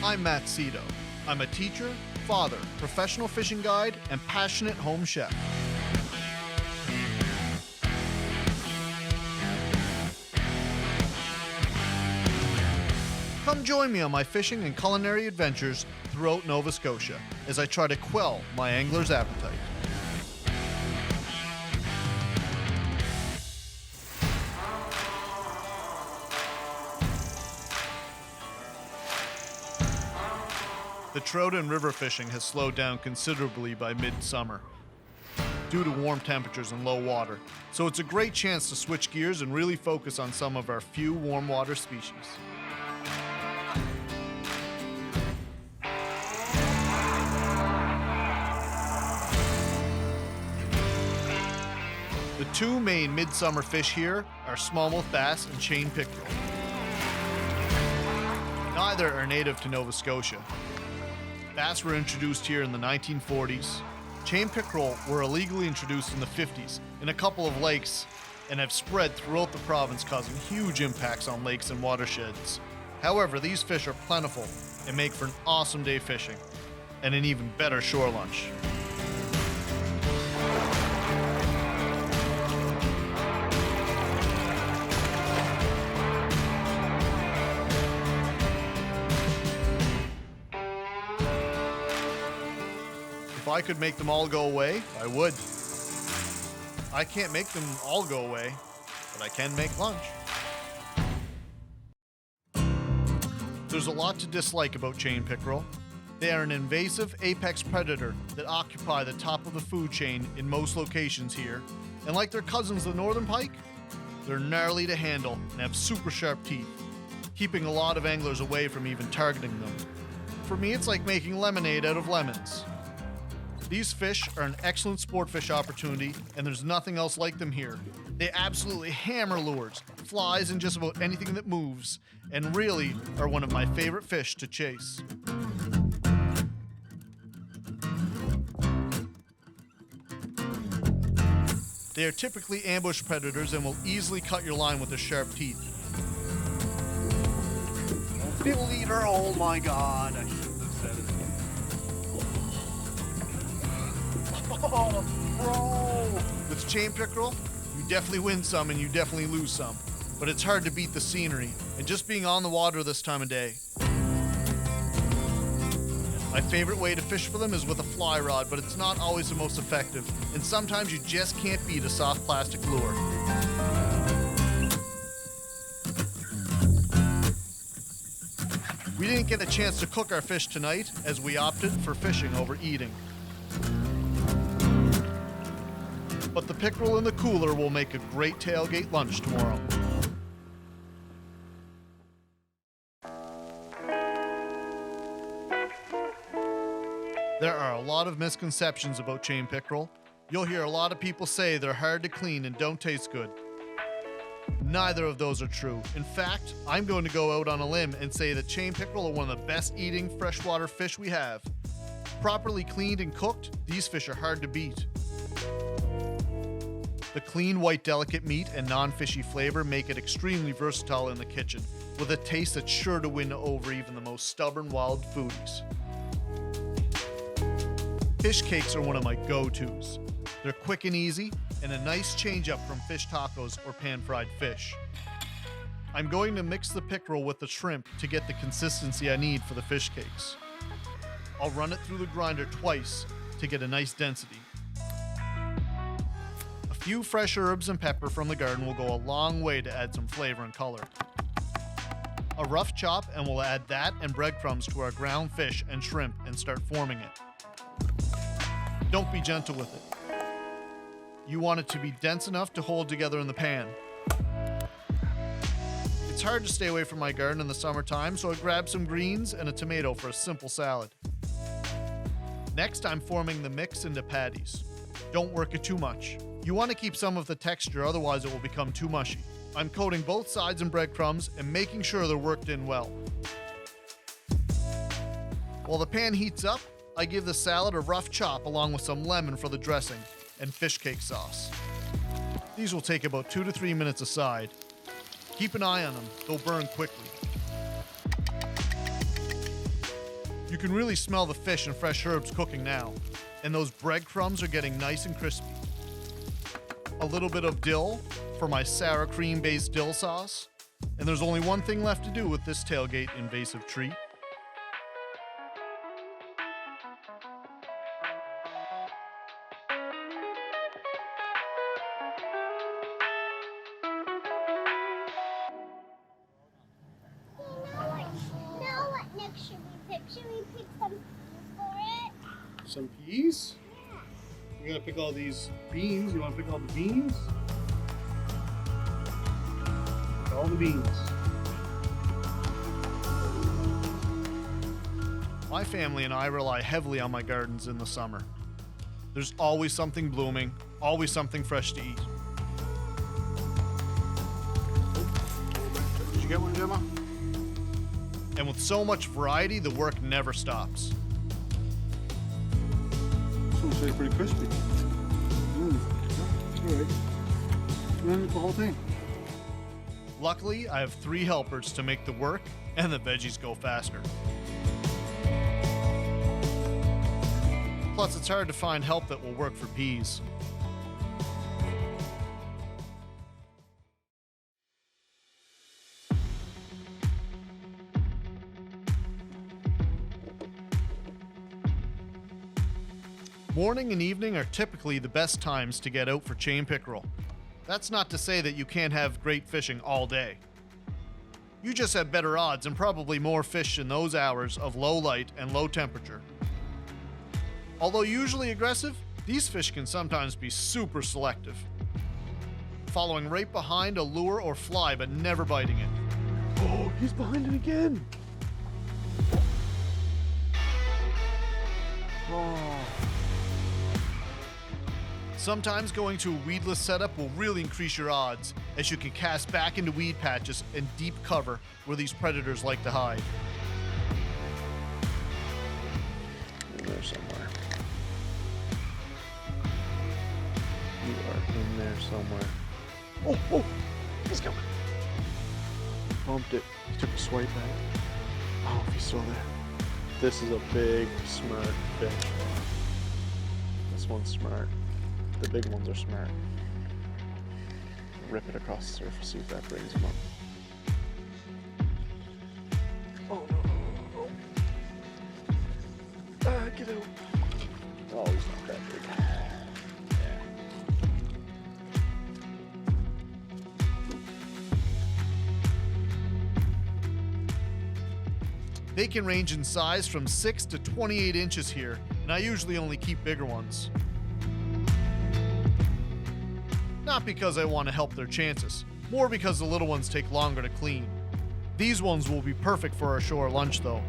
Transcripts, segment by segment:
I'm Matt Cito. I'm a teacher, father, professional fishing guide, and passionate home chef. Come join me on my fishing and culinary adventures throughout Nova Scotia as I try to quell my angler's appetite. The trout and river fishing has slowed down considerably by mid-summer due to warm temperatures and low water, so it's a great chance to switch gears and really focus on some of our few warm water species. The two main midsummer fish here are smallmouth bass and chain pickerel. Neither are native to Nova Scotia. Bass were introduced here in the 1940s. Chain pickerel were illegally introduced in the 50s in a couple of lakes and have spread throughout the province, causing huge impacts on lakes and watersheds. However, these fish are plentiful and make for an awesome day fishing and an even better shore lunch. If I could make them all go away, I would. I can't make them all go away, but I can make lunch. There's a lot to dislike about chain pickerel. They are an invasive apex predator that occupy the top of the food chain in most locations here, and like their cousins the northern pike, they're gnarly to handle and have super sharp teeth, keeping a lot of anglers away from even targeting them. For me, it's like making lemonade out of lemons. These fish are an excellent sport fish opportunity, and there's nothing else like them here. They absolutely hammer lures, flies, and just about anything that moves, and really are one of my favorite fish to chase. They are typically ambush predators and will easily cut your line with their sharp teeth. Bill Leader, oh my god, I shouldn't have said it. Oh, bro! With chain pickerel, you definitely win some and you definitely lose some, but it's hard to beat the scenery and just being on the water this time of day. My favorite way to fish for them is with a fly rod, but it's not always the most effective, and sometimes you just can't beat a soft plastic lure. We didn't get a chance to cook our fish tonight as we opted for fishing over eating. But the pickerel in the cooler will make a great tailgate lunch tomorrow. There are a lot of misconceptions about chain pickerel. You'll hear a lot of people say they're hard to clean and don't taste good. Neither of those are true. In fact, I'm going to go out on a limb and say that chain pickerel are one of the best eating freshwater fish we have. Properly cleaned and cooked, these fish are hard to beat. The clean, white, delicate meat and non-fishy flavor make it extremely versatile in the kitchen, with a taste that's sure to win over even the most stubborn wild foodies. Fish cakes are one of my go-tos. They're quick and easy, and a nice change-up from fish tacos or pan-fried fish. I'm going to mix the pickerel with the shrimp to get the consistency I need for the fish cakes. I'll run it through the grinder twice to get a nice density. A few fresh herbs and pepper from the garden will go a long way to add some flavor and color. A rough chop, and we'll add that and breadcrumbs to our ground fish and shrimp and start forming it. Don't be gentle with it. You want it to be dense enough to hold together in the pan. It's hard to stay away from my garden in the summertime, so I grabbed some greens and a tomato for a simple salad. Next, I'm forming the mix into patties. Don't work it too much. You want to keep some of the texture, otherwise it will become too mushy. I'm coating both sides in breadcrumbs and making sure they're worked in well. While the pan heats up, I give the salad a rough chop along with some lemon for the dressing and fish cake sauce. These will take about 2 to 3 minutes aside. Keep an eye on them, they'll burn quickly. You can really smell the fish and fresh herbs cooking now, and those breadcrumbs are getting nice and crispy. A little bit of dill for my sour cream-based dill sauce, and there's only one thing left to do with this tailgate invasive treat. What next should we pick? Should we pick some peas for it? Some peas? Yeah. We're gonna pick all these beans. You wanna pick all the beans? Pick all the beans. My family and I rely heavily on my gardens in the summer. There's always something blooming, always something fresh to eat. Did you get one, Gemma? And with so much variety, the work never stops. This one's really pretty crispy. Alright. And then the whole thing. Luckily, I have 3 helpers to make the work and the veggies go faster. Plus, it's hard to find help that will work for peas. Morning and evening are typically the best times to get out for chain pickerel. That's not to say that you can't have great fishing all day. You just have better odds and probably more fish in those hours of low light and low temperature. Although usually aggressive, these fish can sometimes be super selective, following right behind a lure or fly but never biting it. Oh, he's behind it again. Oh. Sometimes going to a weedless setup will really increase your odds, as you can cast back into weed patches and deep cover where these predators like to hide. In there somewhere. You are in there somewhere. Oh, oh, he's coming. He bumped it. He took a swipe at it. Oh, if he's still there. This is a big, smart fish. This one's smart. The big ones are smart. Rip it across the surface, see if that brings him up. Oh no. Get out. Oh, he's not that big. They can range in size from 6 to 28 inches here, and I usually only keep bigger ones. Not because I want to help their chances, more because the little ones take longer to clean. These ones will be perfect for our shore lunch though.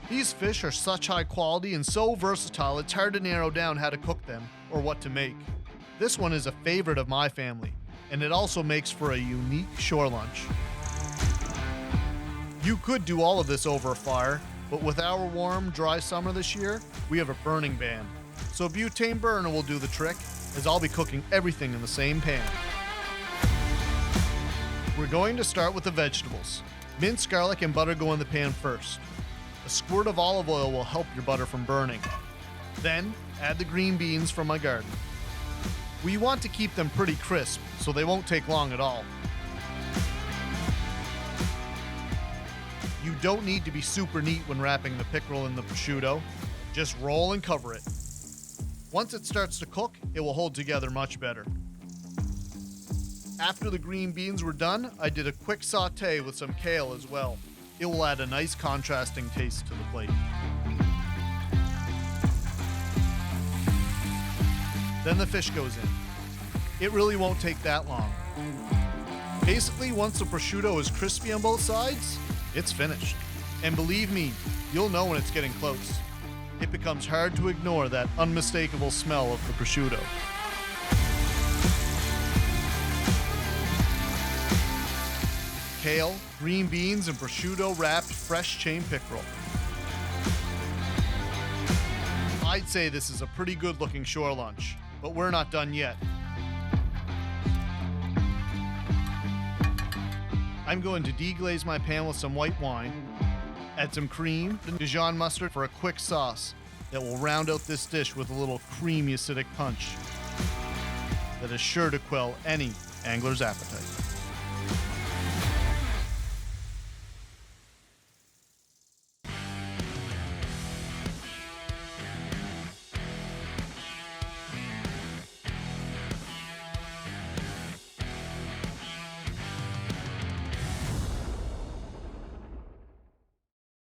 These fish are such high quality and so versatile it's hard to narrow down how to cook them or what to make. This one is a favorite of my family, and it also makes for a unique shore lunch. You could do all of this over a fire, but with our warm, dry summer this year, we have a burning ban. So a butane burner will do the trick, as I'll be cooking everything in the same pan. We're going to start with the vegetables. Minced garlic and butter go in the pan first. A squirt of olive oil will help your butter from burning. Then, add the green beans from my garden. We want to keep them pretty crisp, so they won't take long at all. You don't need to be super neat when wrapping the pickerel in the prosciutto. Just roll and cover it. Once it starts to cook, it will hold together much better. After the green beans were done, I did a quick saute with some kale as well. It will add a nice contrasting taste to the plate. Then the fish goes in. It really won't take that long. Basically, once the prosciutto is crispy on both sides, it's finished. And believe me, you'll know when it's getting close. It becomes hard to ignore that unmistakable smell of the prosciutto. Kale, green beans, and prosciutto wrapped fresh chain pickerel. I'd say this is a pretty good looking shore lunch, but we're not done yet. I'm going to deglaze my pan with some white wine, add some cream and Dijon mustard for a quick sauce that will round out this dish with a little creamy acidic punch that is sure to quell any angler's appetite.